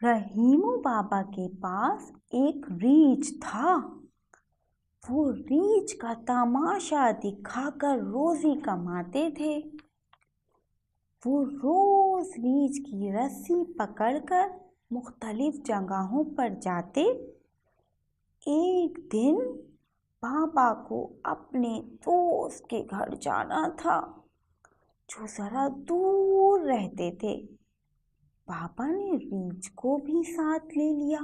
रहीमू बाबा के पास एक रीछ था। वो रीछ का तमाशा दिखाकर रोजी कमाते थे। वो रोज रीछ की रस्सी पकड़कर मुख्तलिफ जगहों पर जाते। एक दिन बाबा को अपने दोस्त के घर जाना था, जो ज़रा दूर रहते थे। बाबा ने रीछ को भी साथ ले लिया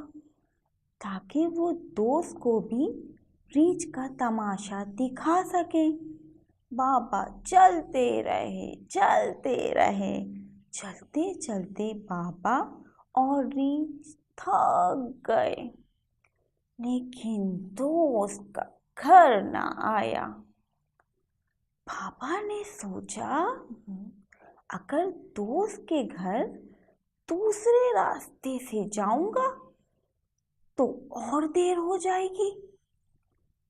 ताकि वो दोस्त को भी रीछ का तमाशा दिखा सके। बाबा चलते रहे। चलते चलते बाबा और रीछ थक गए, लेकिन दोस्त का घर ना आया। बाबा ने सोचा, अगर दोस्त के घर दूसरे रास्ते से जाऊंगा तो और देर हो जाएगी।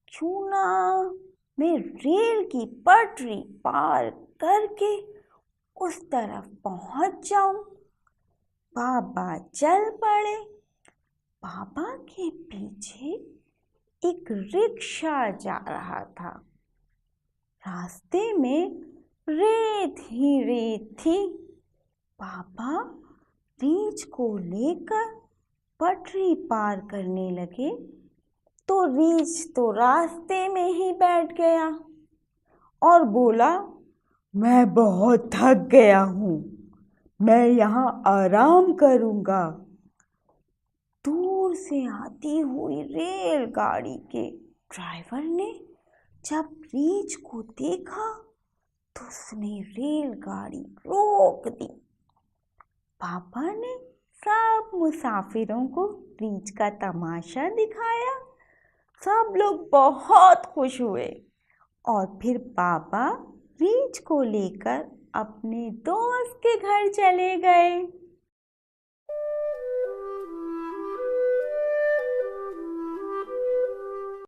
क्यों ना मैं रेल की पटरी पार करके उस तरफ पहुंच जाऊं। बाबा चल पड़े। बाबा के पीछे एक रिक्शा जा रहा था। रास्ते में रेत ही रेत थी। बाबा रीछ को लेकर पटरी पार करने लगे तो रीछ तो रास्ते में ही बैठ गया और बोला, मैं बहुत थक गया हूँ, मैं यहाँ आराम करूँगा। दूर से आती हुई रेलगाड़ी के ड्राइवर ने जब रीछ को देखा तो उसने रेलगाड़ी रोक दी। पापा ने सब मुसाफिरों को रीछ का तमाशा दिखाया। सब लोग बहुत खुश हुए और फिर पापा रीछ को लेकर अपने दोस्त के घर चले गए।